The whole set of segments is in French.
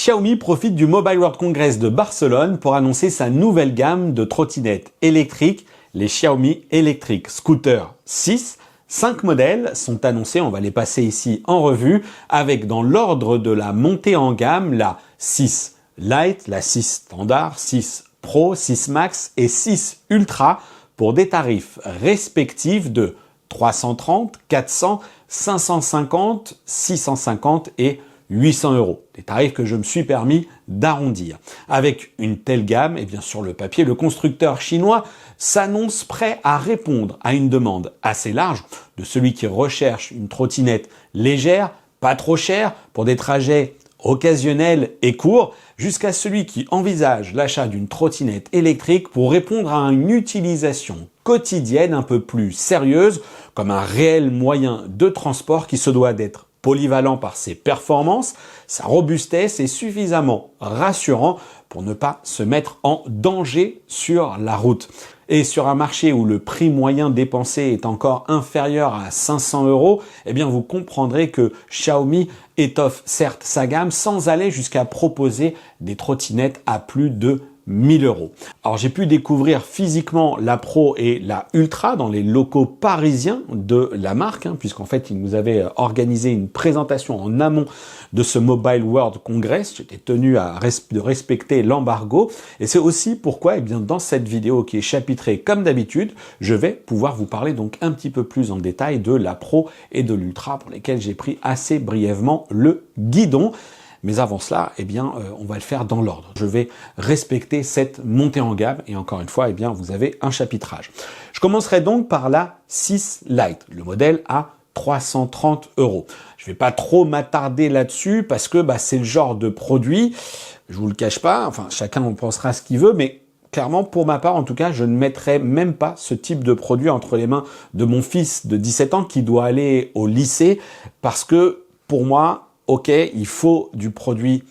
Xiaomi profite du Mobile World Congress de Barcelone pour annoncer sa nouvelle gamme de trottinettes électriques, les Xiaomi Electric Scooter 6. 5 modèles sont annoncés, on va les passer ici en revue, avec dans l'ordre de la montée en gamme la 6 Lite, la 6 Standard, 6 Pro, 6 Max et 6 Ultra pour des tarifs respectifs de 330, 400, 550, 650 et 800 €. Des tarifs que je me suis permis d'arrondir. Avec une telle gamme, et bien sur le papier, le constructeur chinois s'annonce prêt à répondre à une demande assez large de celui qui recherche une trottinette légère, pas trop chère, pour des trajets occasionnels et courts, jusqu'à celui qui envisage l'achat d'une trottinette électrique pour répondre à une utilisation quotidienne un peu plus sérieuse, comme un réel moyen de transport qui se doit d'être polyvalent par ses performances, sa robustesse et suffisamment rassurant pour ne pas se mettre en danger sur la route. Et sur un marché où le prix moyen dépensé est encore inférieur à 500 €, eh bien vous comprendrez que Xiaomi étoffe certes sa gamme sans aller jusqu'à proposer des trottinettes à plus de 1000 €. Alors j'ai pu découvrir physiquement la Pro et la Ultra dans les locaux parisiens de la marque, puisqu'en fait ils nous avaient organisé une présentation en amont de ce Mobile World Congress. J'étais tenu de respecter l'embargo et c'est aussi pourquoi, eh bien, dans cette vidéo qui est chapitrée comme d'habitude, je vais pouvoir vous parler donc un petit peu plus en détail de la Pro et de l'Ultra pour lesquelles j'ai pris assez brièvement le guidon. Mais avant cela, eh bien, on va le faire dans l'ordre. Je vais respecter cette montée en gamme et encore une fois, eh bien, vous avez un chapitrage. Je commencerai donc par la 6 Lite, le modèle à 330 €. Je vais pas trop m'attarder là-dessus parce que c'est le genre de produit, je vous le cache pas, enfin chacun en pensera ce qu'il veut, mais clairement, pour ma part, en tout cas, je ne mettrai même pas ce type de produit entre les mains de mon fils de 17 ans qui doit aller au lycée parce que pour moi, ok, il faut du produit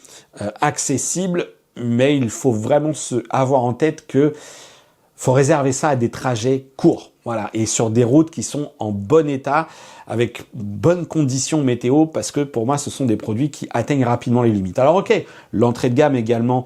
accessible, mais il faut vraiment avoir en tête que faut réserver ça à des trajets courts. Voilà, et sur des routes qui sont en bon état, avec bonnes conditions météo, parce que pour moi, ce sont des produits qui atteignent rapidement les limites. Alors ok, l'entrée de gamme également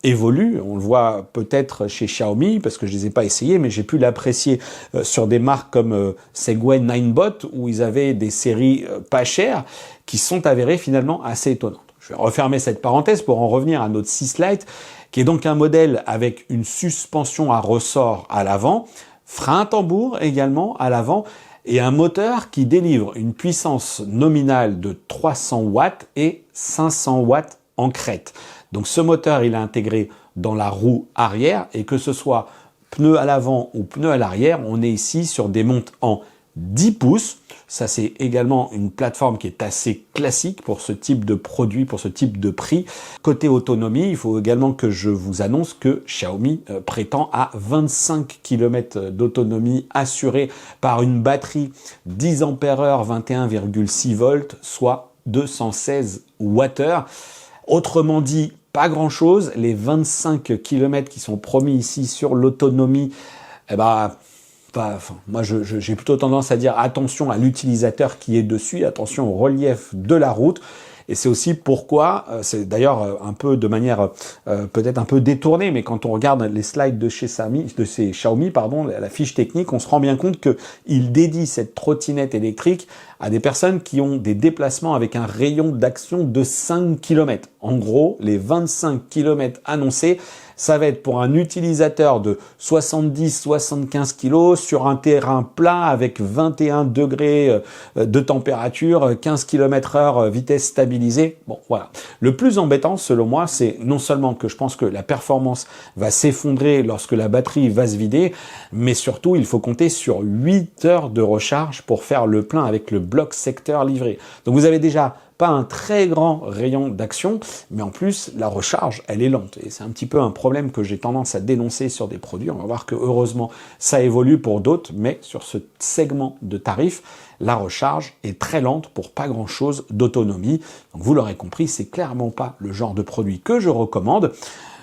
évolue, on le voit peut-être chez Xiaomi, parce que je les ai pas essayés, mais j'ai pu l'apprécier sur des marques comme Segway Ninebot, où ils avaient des séries pas chères, qui sont avérées finalement assez étonnantes. Je vais refermer cette parenthèse pour en revenir à notre 6 Lite, qui est donc un modèle avec une suspension à ressort à l'avant, frein tambour également à l'avant et un moteur qui délivre une puissance nominale de 300 watts et 500 watts en crête. Donc ce moteur, il est intégré dans la roue arrière et que ce soit pneu à l'avant ou pneu à l'arrière, on est ici sur des montes en 10 pouces. Ça, c'est également une plateforme qui est assez classique pour ce type de produit, pour ce type de prix. Côté autonomie, il faut également que je vous annonce que Xiaomi prétend à 25 km d'autonomie assurée par une batterie 10 Ah 21,6 volts, soit 216 Wh. Autrement dit, pas grand-chose. Les 25 km qui sont promis ici sur l'autonomie, moi j'ai plutôt tendance à dire attention à l'utilisateur qui est dessus, attention au relief de la route. Et c'est aussi pourquoi, c'est d'ailleurs un peu de manière peut-être un peu détournée, mais quand on regarde les slides de chez Xiaomi, la fiche technique, on se rend bien compte qu'ils dédient cette trottinette électrique à des personnes qui ont des déplacements avec un rayon d'action de 5 km. En gros, les 25 km annoncés, ça va être pour un utilisateur de 70-75 kg sur un terrain plat avec 21 degrés de température, 15 km/h vitesse stabilisée. Bon, voilà. Le plus embêtant, selon moi, c'est non seulement que je pense que la performance va s'effondrer lorsque la batterie va se vider, mais surtout, il faut compter sur 8 heures de recharge pour faire le plein avec le bloc secteur livré. Donc vous avez déjà pas un très grand rayon d'action, mais en plus, la recharge, elle est lente. Et c'est un petit peu un problème que j'ai tendance à dénoncer sur des produits. On va voir que heureusement, ça évolue pour d'autres, mais sur ce segment de tarifs, la recharge est très lente pour pas grand-chose d'autonomie. Donc vous l'aurez compris, c'est clairement pas le genre de produit que je recommande.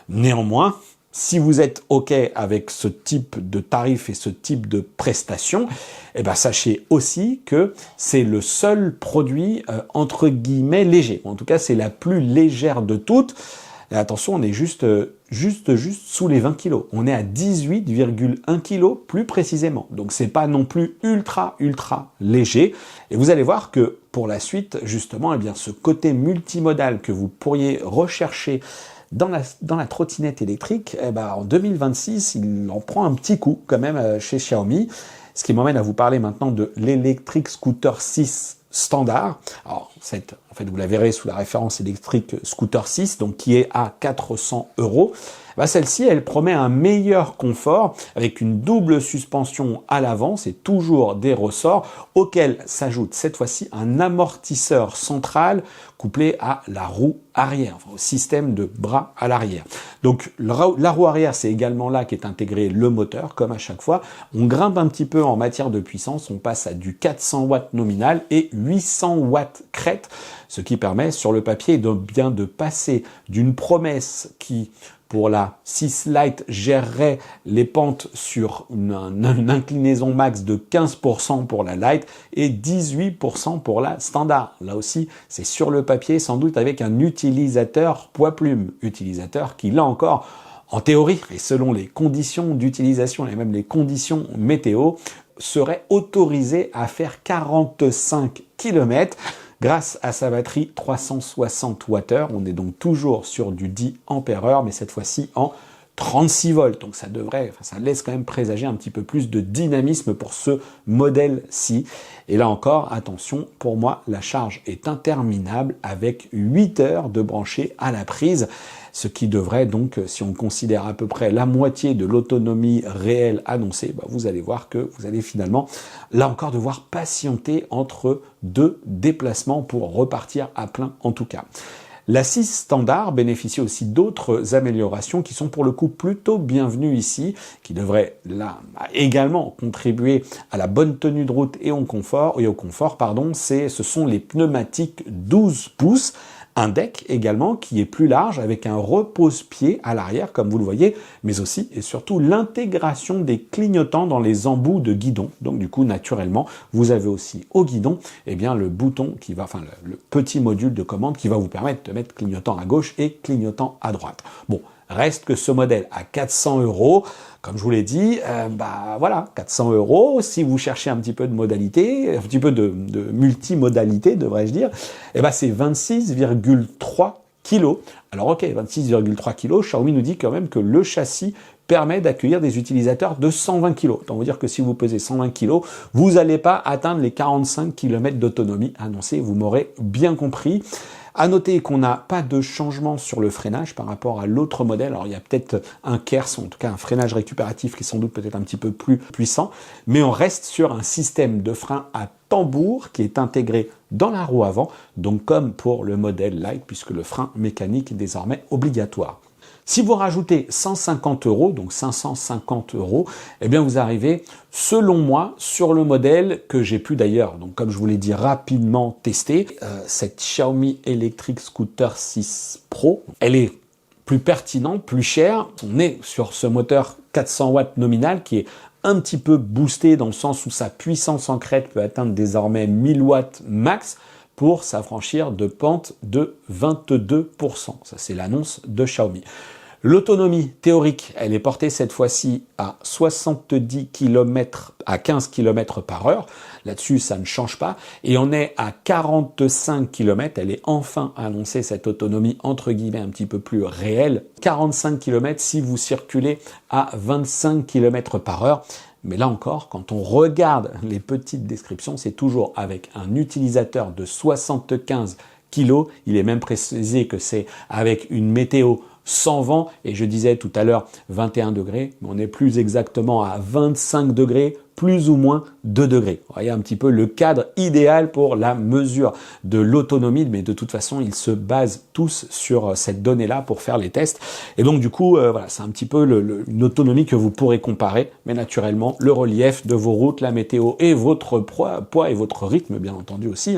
Néanmoins, Si vous êtes OK avec ce type de tarif et ce type de prestation, eh ben sachez aussi que c'est le seul produit entre guillemets léger. En tout cas, c'est la plus légère de toutes. Et attention, on est juste sous les 20 kg. On est à 18,1 kg plus précisément. Donc c'est pas non plus ultra léger. Et vous allez voir que pour la suite, justement, eh bien ce côté multimodal que vous pourriez rechercher dans la trottinette électrique, eh ben, en 2026, il en prend un petit coup quand même chez Xiaomi. Ce qui m'emmène à vous parler maintenant de l'Electric Scooter 6 standard. Alors, en fait, vous la verrez sous la référence Electric Scooter 6, donc qui est à 400 €. Bah, celle-ci, elle promet un meilleur confort avec une double suspension à l'avant, c'est toujours des ressorts, auxquels s'ajoute cette fois-ci un amortisseur central couplé à la roue arrière, enfin au système de bras à l'arrière. Donc la roue arrière, c'est également là qu'est intégré le moteur, comme à chaque fois. On grimpe un petit peu en matière de puissance, on passe à du 400 watts nominal et 800 watts crête, ce qui permet sur le papier de passer d'une promesse qui pour la 6 Lite gérerait les pentes sur une inclinaison max de 15% pour la Lite et 18% pour la standard. Là aussi, c'est sur le papier, sans doute avec un utilisateur poids-plume. Utilisateur qui, là encore, en théorie, et selon les conditions d'utilisation et même les conditions météo, serait autorisé à faire 45 km grâce à sa batterie 360 Wh. On est donc toujours sur du 10 ampères-heure, mais cette fois-ci en 36 volts. Donc ça laisse quand même présager un petit peu plus de dynamisme pour ce modèle-ci. Et là encore, attention, pour moi, la charge est interminable avec 8 heures de branché à la prise, ce qui devrait donc, si on considère à peu près la moitié de l'autonomie réelle annoncée, bah vous allez voir que vous allez finalement, là encore, devoir patienter entre deux déplacements pour repartir à plein en tout cas. La 6 standard bénéficie aussi d'autres améliorations qui sont pour le coup plutôt bienvenues ici, qui devraient là également contribuer à la bonne tenue de route et au confort, ce sont les pneumatiques 12 pouces, un deck également qui est plus large avec un repose-pied à l'arrière comme vous le voyez, mais aussi et surtout l'intégration des clignotants dans les embouts de guidon. Donc du coup naturellement vous avez aussi au guidon le bouton le petit module de commande qui va vous permettre de mettre clignotant à gauche et clignotant à droite. Bon, reste que ce modèle à 400 €, comme je vous l'ai dit, 400 €, si vous cherchez un petit peu de modalité, un petit peu de multimodalité, devrais-je dire, c'est 26,3 kg. Alors ok, 26,3 kg, Xiaomi nous dit quand même que le châssis permet d'accueillir des utilisateurs de 120 kg. Autant vous dire que si vous pesez 120 kg, vous n'allez pas atteindre les 45 km d'autonomie annoncée, vous m'aurez bien compris. À noter qu'on n'a pas de changement sur le freinage par rapport à l'autre modèle. Alors il y a peut-être un KERS, en tout cas un freinage récupératif qui est sans doute peut-être un petit peu plus puissant, mais on reste sur un système de frein à tambour qui est intégré dans la roue avant, donc comme pour le modèle Lite, puisque le frein mécanique est désormais obligatoire. Si vous rajoutez 150 €, donc 550 €, vous arrivez, selon moi, sur le modèle que j'ai pu d'ailleurs, donc comme je vous l'ai dit, rapidement tester, cette Xiaomi Electric Scooter 6 Pro. Elle est plus pertinente, plus chère. On est sur ce moteur 400 watts nominal qui est un petit peu boosté dans le sens où sa puissance en crête peut atteindre désormais 1000 watts max pour s'affranchir de pentes de 22%. Ça, c'est l'annonce de Xiaomi. L'autonomie théorique, elle est portée cette fois-ci à 70 km à 15 km par heure. Là-dessus, ça ne change pas. Et on est à 45 km. Elle est enfin annoncée, cette autonomie, entre guillemets, un petit peu plus réelle. 45 km si vous circulez à 25 km par heure. Mais là encore, quand on regarde les petites descriptions, c'est toujours avec un utilisateur de 75 kg. Il est même précisé que c'est avec une météo sans vent, et je disais tout à l'heure 21 degrés, mais on est plus exactement à 25 degrés, plus ou moins 2 degrés. Vous voyez un petit peu le cadre idéal pour la mesure de l'autonomie, mais de toute façon, ils se basent tous sur cette donnée-là pour faire les tests. Et donc du coup, c'est un petit peu une autonomie que vous pourrez comparer, mais naturellement, le relief de vos routes, la météo et votre poids et votre rythme, bien entendu aussi,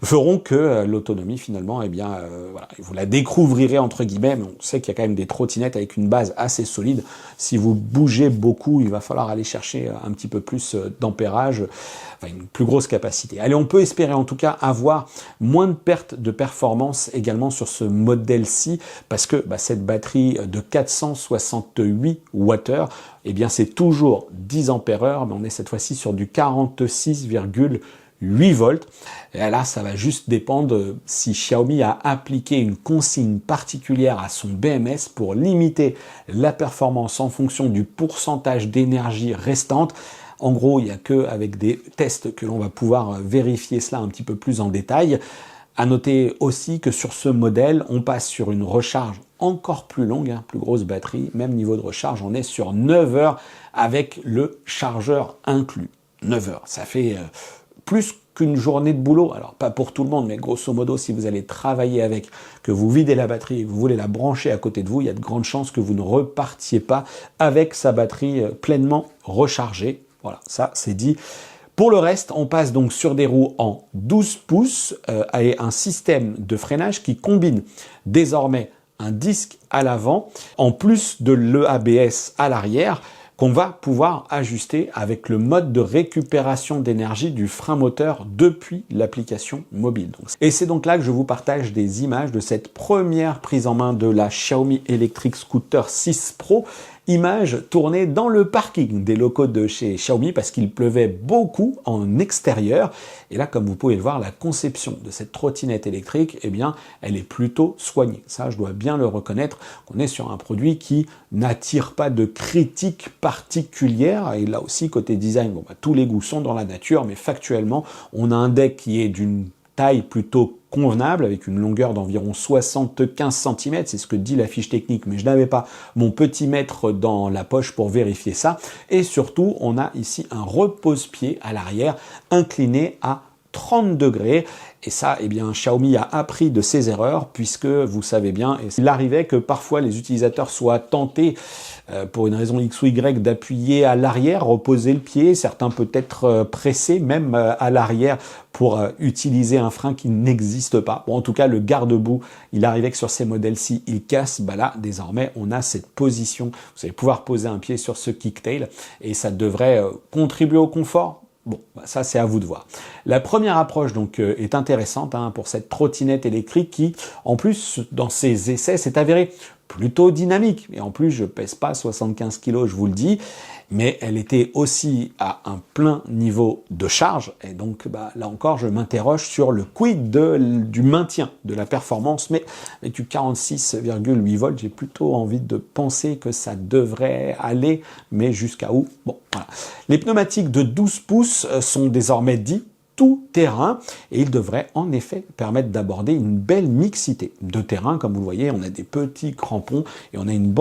feront que l'autonomie finalement, eh bien, voilà, vous la découvrirez entre guillemets, mais on sait qu'il y a quand même des trottinettes avec une base assez solide. Si vous bougez beaucoup, il va falloir aller chercher un petit peu plus d'ampérage, enfin une plus grosse capacité. Allez, on peut espérer en tout cas avoir moins de pertes de performance également sur ce modèle-ci, parce que cette batterie de 468 Wh, eh bien c'est toujours 10 ampères-heure, mais on est cette fois-ci sur du 46,8 volts. Et là, ça va juste dépendre si Xiaomi a appliqué une consigne particulière à son BMS pour limiter la performance en fonction du pourcentage d'énergie restante. En gros, il n'y a qu'avec des tests que l'on va pouvoir vérifier cela un petit peu plus en détail. À noter aussi que sur ce modèle, on passe sur une recharge encore plus longue, plus grosse batterie, même niveau de recharge, on est sur 9 heures avec le chargeur inclus. 9 heures, ça fait plus qu'une journée de boulot. Alors pas pour tout le monde, mais grosso modo, si vous allez travailler avec, que vous videz la batterie et que vous voulez la brancher à côté de vous, il y a de grandes chances que vous ne repartiez pas avec sa batterie pleinement rechargée. Voilà, ça c'est dit. Pour le reste, on passe donc sur des roues en 12 pouces et un système de freinage qui combine désormais un disque à l'avant en plus de l'EABS à l'arrière qu'on va pouvoir ajuster avec le mode de récupération d'énergie du frein moteur depuis l'application mobile. Et c'est donc là que je vous partage des images de cette première prise en main de la Xiaomi Electric Scooter 6 Pro. Image tournée dans le parking des locaux de chez Xiaomi parce qu'il pleuvait beaucoup en extérieur. Et là, comme vous pouvez le voir, la conception de cette trottinette électrique, eh bien, elle est plutôt soignée. Ça, je dois bien le reconnaître, qu'on est sur un produit qui n'attire pas de critiques particulières. Et là aussi, côté design, tous les goûts sont dans la nature, mais factuellement, on a un deck qui est d'une taille plutôt convenable, avec une longueur d'environ 75 cm, c'est ce que dit la fiche technique, mais je n'avais pas mon petit mètre dans la poche pour vérifier ça. Et surtout, on a ici un repose-pied à l'arrière, incliné à 30 degrés. Et ça, eh bien, Xiaomi a appris de ses erreurs, puisque vous savez bien, il arrivait que parfois les utilisateurs soient tentés, pour une raison X ou Y, d'appuyer à l'arrière, reposer le pied, certains peut-être pressés même à l'arrière pour utiliser un frein qui n'existe pas. Bon, en tout cas, le garde-boue, il arrivait que sur ces modèles-ci, il casse. Là, désormais, on a cette position. Vous allez pouvoir poser un pied sur ce kicktail et ça devrait contribuer au confort. Bon, ça c'est à vous de voir. La première approche donc est intéressante pour cette trottinette électrique qui, en plus, dans ses essais, s'est avérée plutôt dynamique. Et en plus, je pèse pas 75 kg, je vous le dis, mais elle était aussi à un plein niveau de charge. Et donc, là encore, je m'interroge sur le quid du maintien de la performance. Mais avec du 46,8 volts, j'ai plutôt envie de penser que ça devrait aller, mais jusqu'à où? Bon, voilà. Les pneumatiques de 12 pouces sont désormais dits tout terrain et il devrait en effet permettre d'aborder une belle mixité de terrain. Comme vous le voyez, on a des petits crampons et on a une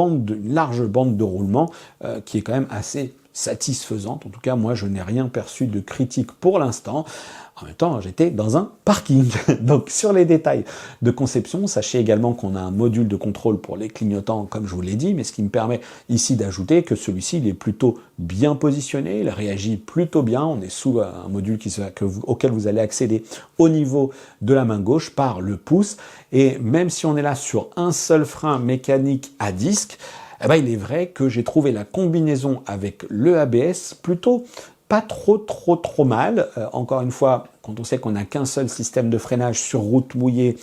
large bande de roulement qui est quand même assez satisfaisante. En tout cas, moi, je n'ai rien perçu de critique pour l'instant. En même temps, j'étais dans un parking. Donc, sur les détails de conception, sachez également qu'on a un module de contrôle pour les clignotants, comme je vous l'ai dit, mais ce qui me permet ici d'ajouter que celui-ci, il est plutôt bien positionné, il réagit plutôt bien. On est sous un module auquel vous allez accéder au niveau de la main gauche par le pouce. Et même si on est là sur un seul frein mécanique à disque, il est vrai que j'ai trouvé la combinaison avec le ABS plutôt pas trop mal. Encore une fois, quand on sait qu'on n'a qu'un seul système de freinage sur route mouillée,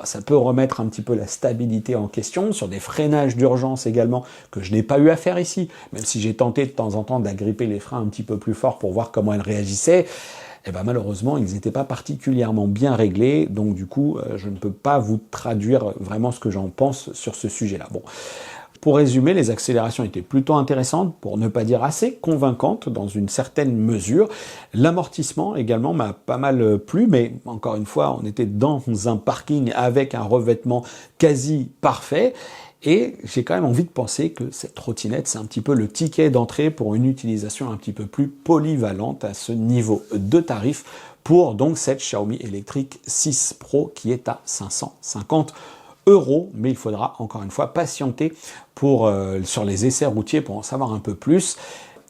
ça peut remettre un petit peu la stabilité en question. Sur des freinages d'urgence également, que je n'ai pas eu à faire ici, même si j'ai tenté de temps en temps d'agripper les freins un petit peu plus fort pour voir comment elles réagissaient, malheureusement, ils n'étaient pas particulièrement bien réglés. Donc du coup, je ne peux pas vous traduire vraiment ce que j'en pense sur ce sujet-là. Bon. Pour résumer, les accélérations étaient plutôt intéressantes, pour ne pas dire assez convaincantes dans une certaine mesure. L'amortissement également m'a pas mal plu, mais encore une fois, on était dans un parking avec un revêtement quasi parfait. Et j'ai quand même envie de penser que cette trottinette, c'est un petit peu le ticket d'entrée pour une utilisation un petit peu plus polyvalente à ce niveau de tarif pour donc cette Xiaomi Electric 6 Pro qui est à 550 €, mais il faudra encore une fois patienter sur les essais routiers pour en savoir un peu plus.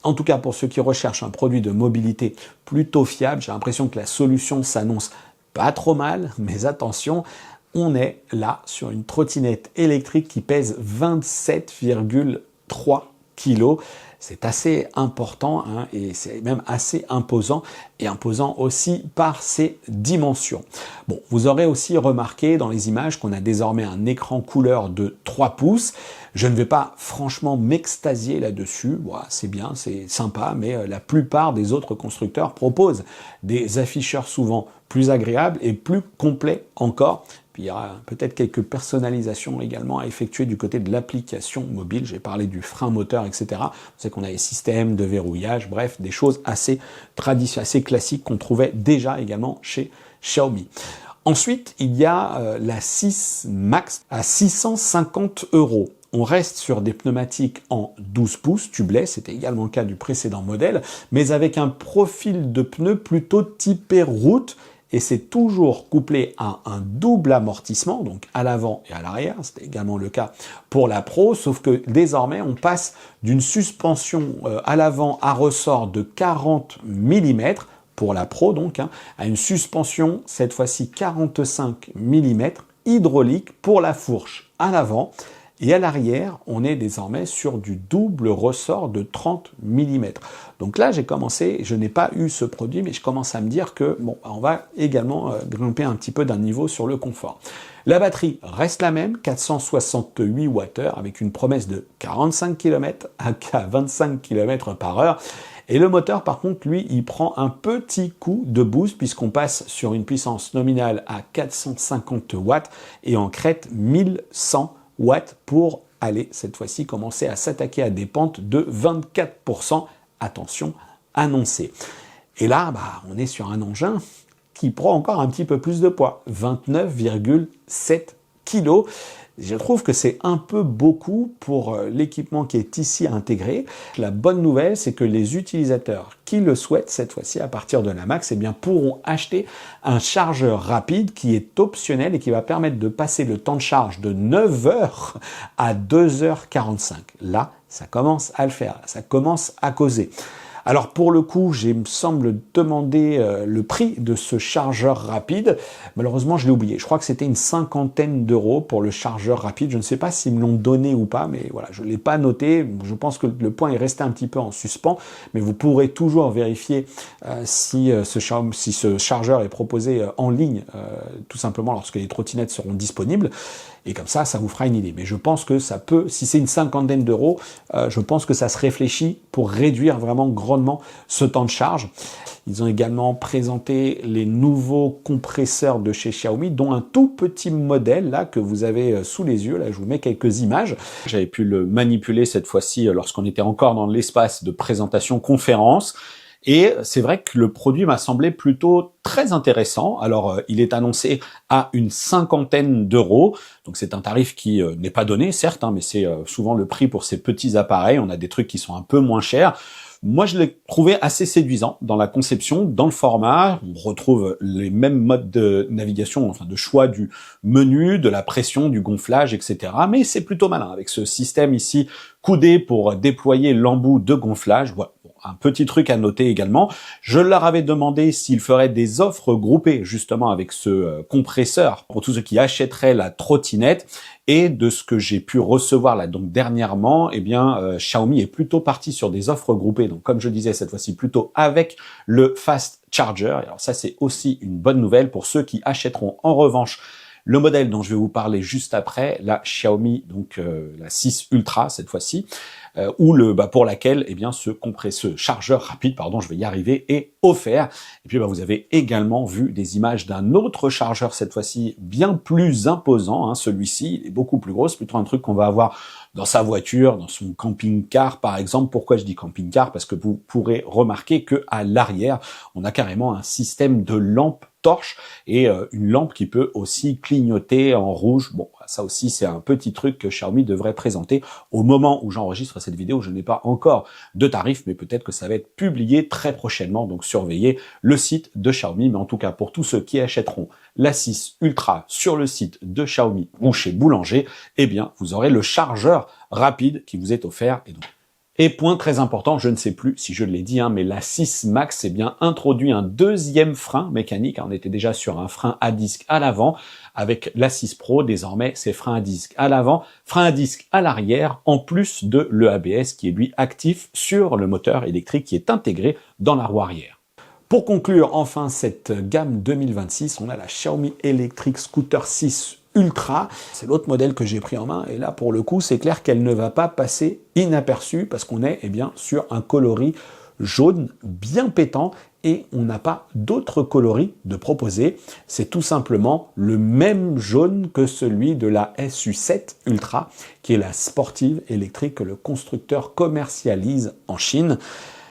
En tout cas, pour ceux qui recherchent un produit de mobilité plutôt fiable, j'ai l'impression que la solution s'annonce pas trop mal, mais attention, on est là sur une trottinette électrique qui pèse 27,3 kg. C'est assez important hein, et c'est même assez imposant et imposant aussi par ses dimensions. Bon, vous aurez aussi remarqué dans les images qu'on a désormais un écran couleur de 3 pouces. Je ne vais pas franchement m'extasier là-dessus. Voilà, c'est bien, c'est sympa, mais la plupart des autres constructeurs proposent des afficheurs souvent plus agréables et plus complets encore. Puis il y aura peut-être quelques personnalisations également à effectuer du côté de l'application mobile. J'ai parlé du frein moteur, etc. Vous savez qu'on a les systèmes de verrouillage, bref, des choses assez traditionnelles, assez classiques qu'on trouvait déjà également chez Xiaomi. Ensuite, il y a la 6 Max à 650 €. On reste sur des pneumatiques en 12 pouces tubeless, c'était également le cas du précédent modèle, mais avec un profil de pneu plutôt typé route, et c'est toujours couplé à un double amortissement, donc à l'avant et à l'arrière, c'était également le cas pour la Pro, sauf que désormais on passe d'une suspension à l'avant à ressort de 40 mm, pour la Pro donc, hein, à une suspension cette fois-ci 45 mm hydraulique pour la fourche à l'avant. Et à l'arrière, on est désormais sur du double ressort de 30 mm. Donc là, j'ai commencé, je n'ai pas eu ce produit, mais je commence à me dire que bon, on va également grimper un petit peu d'un niveau sur le confort. La batterie reste la même, 468 Wh, avec une promesse de 45 km à 25 km/h. Et le moteur, par contre, lui, il prend un petit coup de boost puisqu'on passe sur une puissance nominale à 450 watts et en crête 1100 watts pour aller, cette fois-ci, commencer à s'attaquer à des pentes de 24%, attention, annoncée. Et là, on est sur un engin qui prend encore un petit peu plus de poids, 29,7 kg. Je trouve que c'est un peu beaucoup pour l'équipement qui est ici intégré. La bonne nouvelle, c'est que les utilisateurs qui le souhaitent, cette fois-ci à partir de la Max, eh bien, pourront acheter un chargeur rapide qui est optionnel et qui va permettre de passer le temps de charge de 9 heures à 2h45. Là, ça commence à le faire, ça commence à causer. Alors pour le coup, il me semble demander le prix de ce chargeur rapide. Malheureusement, je l'ai oublié. Je crois que c'était une 50aine d'euros pour le chargeur rapide. Je ne sais pas s'ils me l'ont donné ou pas, mais voilà, je ne l'ai pas noté. Je pense que le point est resté un petit peu en suspens, mais vous pourrez toujours vérifier si ce chargeur est proposé en ligne, tout simplement lorsque les trottinettes seront disponibles. Et comme ça vous fera une idée. Mais je pense que ça peut, si c'est une 50aine d'euros, je pense que ça se réfléchit pour réduire vraiment grandement ce temps de charge. Ils ont également présenté les nouveaux compresseurs de chez Xiaomi, dont un tout petit modèle là que vous avez sous les yeux. Là, je vous mets quelques images. J'avais pu le manipuler cette fois-ci lorsqu'on était encore dans l'espace de présentation conférence. Et c'est vrai que le produit m'a semblé plutôt très intéressant. Alors, il est annoncé à une 50aine d'euros. Donc, c'est un tarif qui n'est pas donné, certes, hein, mais c'est souvent le prix pour ces petits appareils. On a des trucs qui sont un peu moins chers. Moi, je l'ai trouvé assez séduisant dans la conception, dans le format. On retrouve les mêmes modes de navigation, enfin de choix du menu, de la pression, du gonflage, etc. Mais c'est plutôt malin avec ce système ici coudé pour déployer l'embout de gonflage. Voilà. Un petit truc à noter également, je leur avais demandé s'ils feraient des offres groupées justement avec ce compresseur pour tous ceux qui achèteraient la trottinette, et de ce que j'ai pu recevoir là donc dernièrement, eh bien Xiaomi est plutôt parti sur des offres groupées, donc comme je disais cette fois-ci plutôt avec le Fast Charger. Alors ça c'est aussi une bonne nouvelle pour ceux qui achèteront en revanche le modèle dont je vais vous parler juste après, la Xiaomi, donc la 6 Ultra cette fois-ci, ou pour laquelle eh bien ce chargeur rapide, je vais y arriver, est offert. Et puis vous avez également vu des images d'un autre chargeur cette fois-ci bien plus imposant. Hein, celui-ci est beaucoup plus gros, c'est plutôt un truc qu'on va avoir dans sa voiture, dans son camping-car par exemple. Pourquoi je dis camping-car? Parce que vous pourrez remarquer que à l'arrière, on a carrément un système de lampe torche et une lampe qui peut aussi clignoter en rouge. Bon, ça aussi c'est un petit truc que Xiaomi devrait présenter. Au moment où j'enregistre cette vidéo, je n'ai pas encore de tarif, mais peut-être que ça va être publié très prochainement, donc surveillez le site de Xiaomi. Mais en tout cas, pour tous ceux qui achèteront la 6 Ultra sur le site de Xiaomi ou chez Boulanger, eh bien vous aurez le chargeur rapide qui vous est offert. Et donc Et point très important, je ne sais plus si je l'ai dit, hein, mais la 6 Max bien introduit un deuxième frein mécanique. On était déjà sur un frein à disque à l'avant. Avec la 6 Pro, désormais, c'est frein à disque à l'avant, frein à disque à l'arrière, en plus de l'EABS qui est lui actif sur le moteur électrique qui est intégré dans la roue arrière. Pour conclure enfin cette gamme 2026, on a la Xiaomi Electric Scooter 6 Ultra. C'est l'autre modèle que j'ai pris en main et là pour le coup c'est clair qu'elle ne va pas passer inaperçue parce qu'on est sur un coloris jaune bien pétant et on n'a pas d'autres coloris de proposer. C'est tout simplement le même jaune que celui de la SU7 Ultra qui est la sportive électrique que le constructeur commercialise en Chine.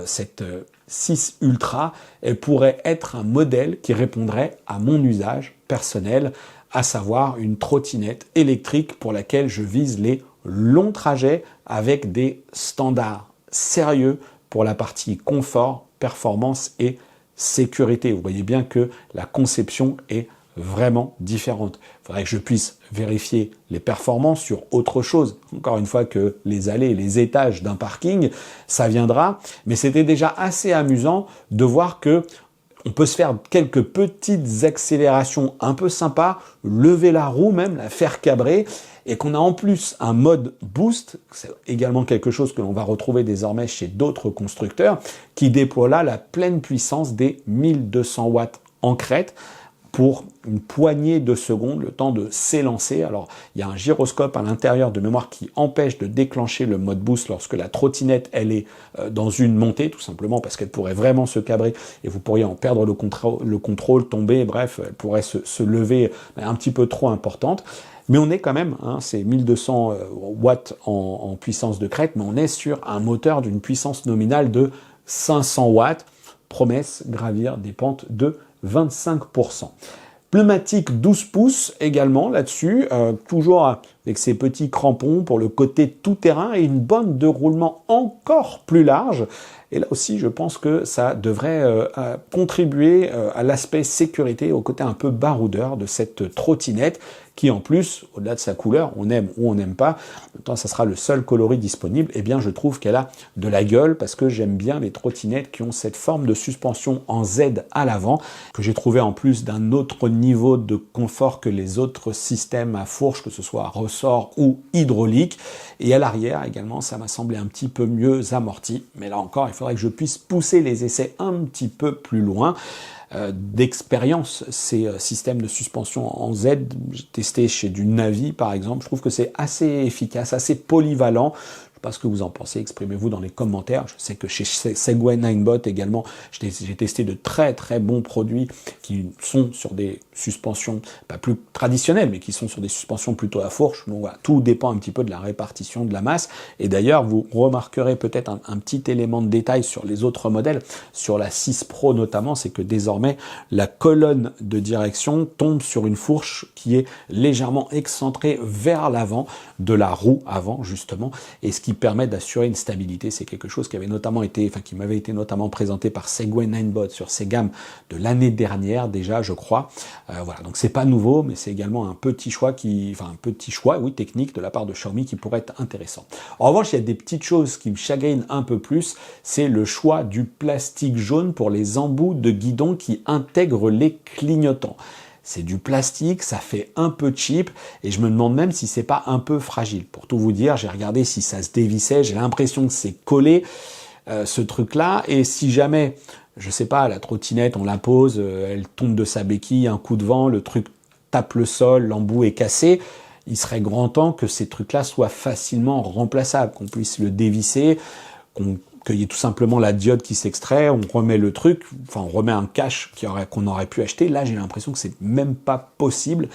Cette 6 Ultra, elle pourrait être un modèle qui répondrait à mon usage personnel, à savoir une trottinette électrique pour laquelle je vise les longs trajets avec des standards sérieux pour la partie confort, performance et sécurité. Vous voyez bien que la conception est vraiment différente. Il faudrait que je puisse vérifier les performances sur autre chose. Encore une fois que les allées et les étages d'un parking, ça viendra. Mais c'était déjà assez amusant de voir que on peut se faire quelques petites accélérations un peu sympas, lever la roue même, la faire cabrer, et qu'on a en plus un mode boost, c'est également quelque chose que l'on va retrouver désormais chez d'autres constructeurs, qui déploie là la pleine puissance des 1200 watts en crête, pour une poignée de secondes, le temps de s'élancer. Alors, il y a un gyroscope à l'intérieur de mémoire qui empêche de déclencher le mode boost lorsque la trottinette, elle est dans une montée, tout simplement parce qu'elle pourrait vraiment se cabrer et vous pourriez en perdre le contrôle, tomber, bref, elle pourrait se lever un petit peu trop importante. Mais on est quand même, c'est 1200 watts en puissance de crête, mais on est sur un moteur d'une puissance nominale de 500 watts. Promesse, gravir des pentes de 25%. Pneumatique 12 pouces également là-dessus, toujours avec ces petits crampons pour le côté tout-terrain et une bande de roulement encore plus large. Et là aussi, je pense que ça devrait contribuer à l'aspect sécurité, au côté un peu baroudeur de cette trottinette qui en plus, au-delà de sa couleur, on aime ou on n'aime pas, en même temps ça sera le seul coloris disponible, eh bien je trouve qu'elle a de la gueule parce que j'aime bien les trottinettes qui ont cette forme de suspension en Z à l'avant, que j'ai trouvé en plus d'un autre niveau de confort que les autres systèmes à fourche, que ce soit ressort ou hydraulique. Et à l'arrière également, ça m'a semblé un petit peu mieux amorti, mais là encore, il faudrait que je puisse pousser les essais un petit peu plus loin. D'expérience, ces systèmes de suspension en Z, j'ai testé chez du Navi par exemple, je trouve que c'est assez efficace, assez polyvalent. Je sais pas ce que vous en pensez, exprimez-vous dans les commentaires. Je sais que chez Segway Ninebot également, j'ai testé de très très bons produits qui sont sur des suspensions, pas plus traditionnelles, mais qui sont sur des suspensions plutôt à fourche. Donc voilà, tout dépend un petit peu de la répartition de la masse. Et d'ailleurs, vous remarquerez peut-être un petit élément de détail sur les autres modèles, sur la 6 Pro notamment, c'est que désormais, la colonne de direction tombe sur une fourche qui est légèrement excentrée vers l'avant de la roue avant, justement, et ce qui permet d'assurer une stabilité. C'est quelque chose qui avait notamment été, qui m'avait été notamment présenté par Segway Ninebot sur ses gammes de l'année dernière déjà, je crois. Voilà, donc c'est pas nouveau, mais c'est également un petit choix oui, technique de la part de Xiaomi qui pourrait être intéressant. En revanche, il y a des petites choses qui me chagrinent un peu plus, c'est le choix du plastique jaune pour les embouts de guidon qui intègrent les clignotants. C'est du plastique, ça fait un peu cheap et je me demande même si c'est pas un peu fragile. Pour tout vous dire, j'ai regardé si ça se dévissait, j'ai l'impression que c'est collé ce truc-là et si jamais, je sais pas, la trottinette, on la pose, elle tombe de sa béquille, un coup de vent, le truc tape le sol, l'embout est cassé, il serait grand temps que ces trucs-là soient facilement remplaçables, qu'on puisse le dévisser, qu'il y ait tout simplement la diode qui s'extrait, on remet le truc, on remet un cache qu'on aurait pu acheter. Là, j'ai l'impression que c'est même pas possible.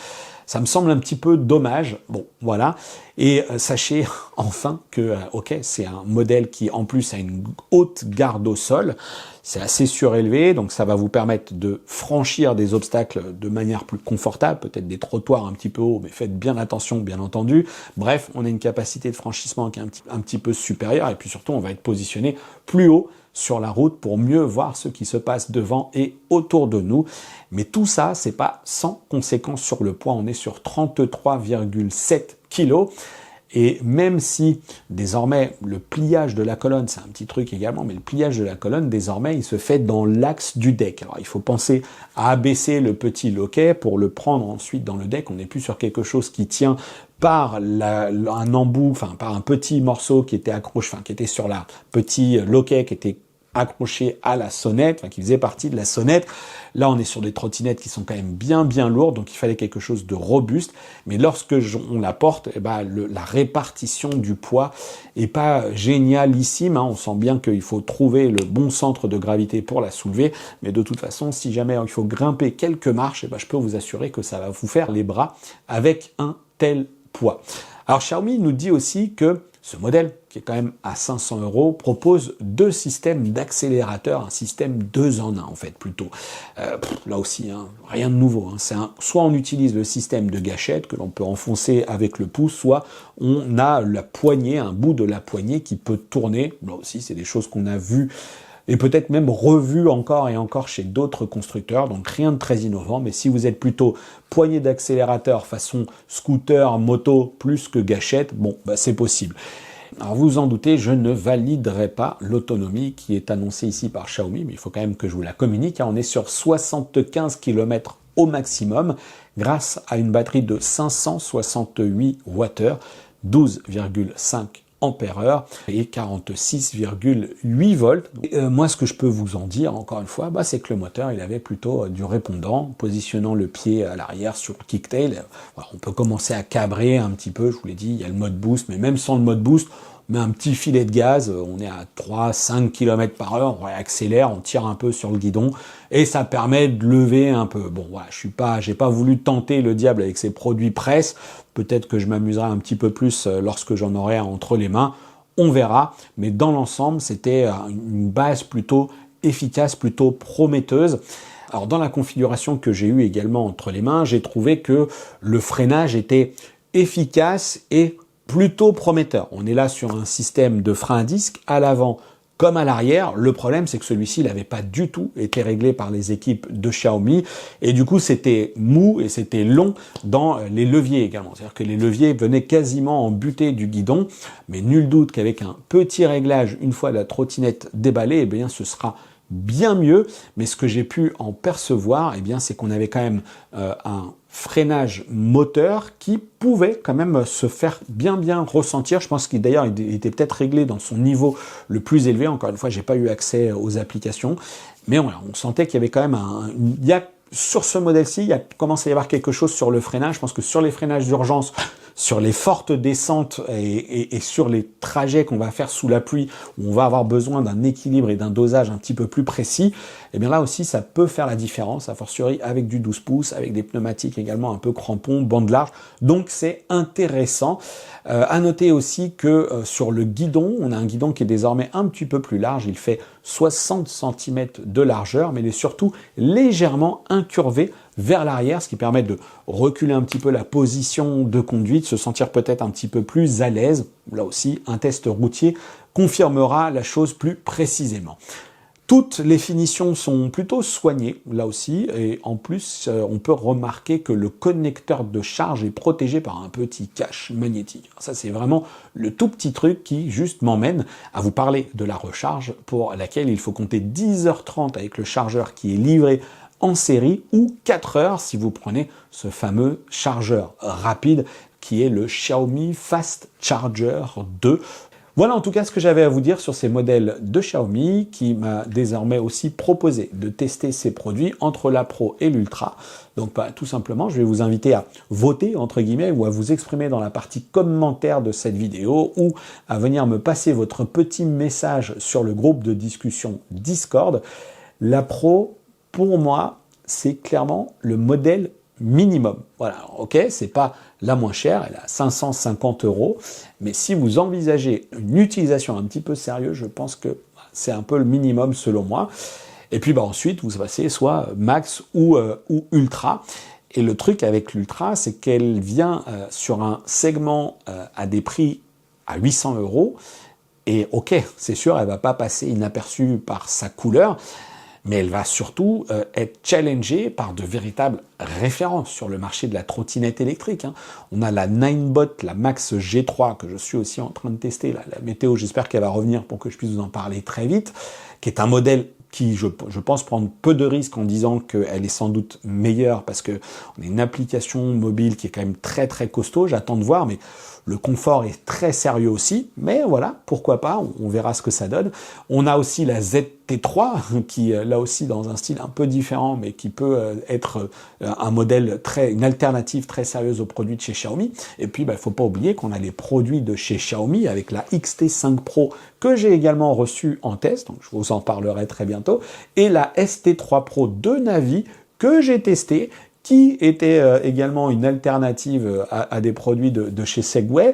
Ça me semble un petit peu dommage. Bon, voilà. Et sachez enfin que, ok, c'est un modèle qui en plus a une haute garde au sol. C'est assez surélevé, donc ça va vous permettre de franchir des obstacles de manière plus confortable, peut-être des trottoirs un petit peu hauts, mais faites bien attention, bien entendu. Bref, on a une capacité de franchissement qui est un petit peu supérieure, et puis surtout, on va être positionné plus haut sur la route pour mieux voir ce qui se passe devant et autour de nous. Mais tout ça, c'est pas sans conséquence sur le poids. On est sur 33,7 kg. Et même si désormais le pliage de la colonne, c'est un petit truc également, mais le pliage de la colonne désormais il se fait dans l'axe du deck. Alors il faut penser à abaisser le petit loquet pour le prendre ensuite dans le deck. On n'est plus sur quelque chose qui tient par un embout, enfin par un petit morceau qui était accroché, enfin qui était sur la petit loquet qui était accroché à la sonnette, enfin qui faisait partie de la sonnette. Là, on est sur des trottinettes qui sont quand même bien lourdes, donc il fallait quelque chose de robuste. Mais lorsque on la porte, eh ben, la répartition du poids est pas génialissime. Hein. On sent bien qu'il faut trouver le bon centre de gravité pour la soulever. Mais de toute façon, si jamais il faut grimper quelques marches, eh ben, je peux vous assurer que ça va vous faire les bras avec un tel poids. Alors Xiaomi nous dit aussi que ce modèle, qui est quand même à 500 €, propose deux systèmes d'accélérateur, un système 2 en 1 en fait plutôt. Là aussi, hein, rien de nouveau. Hein. Soit on utilise le système de gâchette que l'on peut enfoncer avec le pouce, soit on a la poignée, un bout de la poignée qui peut tourner. Là aussi, c'est des choses qu'on a vues et peut-être même revu encore et encore chez d'autres constructeurs, donc rien de très innovant, mais si vous êtes plutôt poignée d'accélérateur façon scooter, moto, plus que gâchette, bon, bah c'est possible. Alors vous vous en doutez, je ne validerai pas l'autonomie qui est annoncée ici par Xiaomi, mais il faut quand même que je vous la communique, hein. On est sur 75 km au maximum, grâce à une batterie de 568 Wh, 12,5 ampères-heure et 46,8 volts. Moi, ce que je peux vous en dire, encore une fois, c'est que le moteur, il avait plutôt du répondant, positionnant le pied à l'arrière sur le kicktail. Voilà, on peut commencer à cabrer un petit peu, je vous l'ai dit, il y a le mode boost, mais même sans le mode boost, on met un petit filet de gaz, on est à 3-5 km par heure, on accélère, on tire un peu sur le guidon, et ça permet de lever un peu. Bon, voilà, j'ai pas voulu tenter le diable avec ces produits presse. Peut-être que je m'amuserai un petit peu plus lorsque j'en aurai entre les mains. On verra. Mais dans l'ensemble, c'était une base plutôt efficace, plutôt prometteuse. Alors, dans la configuration que j'ai eue également entre les mains, j'ai trouvé que le freinage était efficace et plutôt prometteur. On est là sur un système de frein à disque à l'avant comme à l'arrière. Le problème, c'est que celui-ci n'avait pas du tout été réglé par les équipes de Xiaomi. Et du coup, c'était mou et c'était long dans les leviers également. C'est-à-dire que les leviers venaient quasiment en butée du guidon. Mais nul doute qu'avec un petit réglage, une fois la trottinette déballée, eh bien, ce sera bien mieux. Mais ce que j'ai pu en percevoir, eh bien, c'est qu'on avait quand même un freinage moteur qui pouvait quand même se faire bien ressentir. Je pense qu'il d'ailleurs il était peut-être réglé dans son niveau le plus élevé. Encore une fois, j'ai pas eu accès aux applications, mais on sentait qu'il y avait quand même sur ce modèle-ci, il commence à y avoir quelque chose sur le freinage. Je pense que sur les freinages d'urgence, sur les fortes descentes et sur les trajets qu'on va faire sous la pluie, où on va avoir besoin d'un équilibre et d'un dosage un petit peu plus précis, et bien là aussi, ça peut faire la différence, a fortiori avec du 12 pouces, avec des pneumatiques également un peu crampons, bande large. Donc c'est intéressant. À noter aussi que sur le guidon, on a un guidon qui est désormais un petit peu plus large. Il fait 60 cm de largeur, mais il est surtout légèrement incurvé vers l'arrière, ce qui permet de reculer un petit peu la position de conduite, se sentir peut-être un petit peu plus à l'aise. Là aussi, un test routier confirmera la chose plus précisément. Toutes les finitions sont plutôt soignées, là aussi, et en plus, on peut remarquer que le connecteur de charge est protégé par un petit cache magnétique. Ça, c'est vraiment le tout petit truc qui juste m'emmène à vous parler de la recharge, pour laquelle il faut compter 10h30 avec le chargeur qui est livré en série, ou 4 heures si vous prenez ce fameux chargeur rapide qui est le Xiaomi Fast Charger 2. Voilà en tout cas ce que j'avais à vous dire sur ces modèles de Xiaomi, qui m'a désormais aussi proposé de tester ces produits entre la Pro et l'Ultra. Donc tout simplement, je vais vous inviter à voter entre guillemets, ou à vous exprimer dans la partie commentaire de cette vidéo, ou à venir me passer votre petit message sur le groupe de discussion Discord. La Pro, pour moi, c'est clairement le modèle minimum. Voilà, ok, c'est pas la moins chère, elle est à 550 €, mais si vous envisagez une utilisation un petit peu sérieuse, je pense que c'est un peu le minimum selon moi. Et puis ensuite, vous passez soit Max ou Ultra. Et le truc avec l'Ultra, c'est qu'elle vient sur un segment à des prix à 800 €. Et ok, c'est sûr, elle va pas passer inaperçue par sa couleur, mais elle va surtout être challengée par de véritables références sur le marché de la trottinette électrique. On a la Ninebot, la Max G3, que je suis aussi en train de tester. La météo, j'espère qu'elle va revenir pour que je puisse vous en parler très vite, qui est un modèle qui, je pense, prendre peu de risques en disant qu'elle est sans doute meilleure parce que on a une application mobile qui est quand même très très costaud. J'attends de voir, mais le confort est très sérieux aussi. Mais voilà, pourquoi pas, on verra ce que ça donne. On a aussi la ZT3 qui, là aussi, dans un style un peu différent, mais qui peut être un modèle une alternative très sérieuse aux produits de chez Xiaomi. Et puis, faut pas oublier qu'on a les produits de chez Xiaomi avec la XT5 Pro que j'ai également reçu en test, donc je vous en parlerai très bientôt, et la ST3 Pro de Navi que j'ai testé, qui était également une alternative à des produits de chez Segway.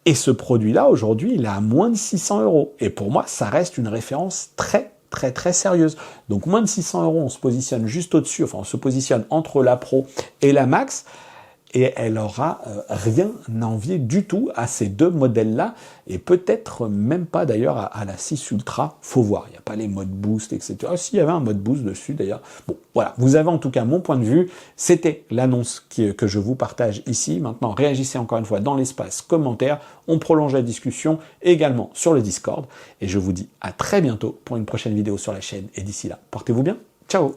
Et ce produit-là, aujourd'hui, il est à moins de 600 €. Et pour moi, ça reste une référence très, très, très sérieuse. Donc, moins de 600 €, on se positionne juste au-dessus, enfin, on se positionne entre la Pro et la Max. Et elle aura rien à envier du tout à ces deux modèles-là, et peut-être même pas d'ailleurs à la 6 Ultra, faut voir, il n'y a pas les modes boost, etc. Ah, si, il y avait un mode boost dessus d'ailleurs. Bon, voilà, vous avez en tout cas mon point de vue, c'était l'annonce que je vous partage ici. Maintenant, réagissez encore une fois dans l'espace commentaire, on prolonge la discussion également sur le Discord, et je vous dis à très bientôt pour une prochaine vidéo sur la chaîne, et d'ici là, portez-vous bien, ciao.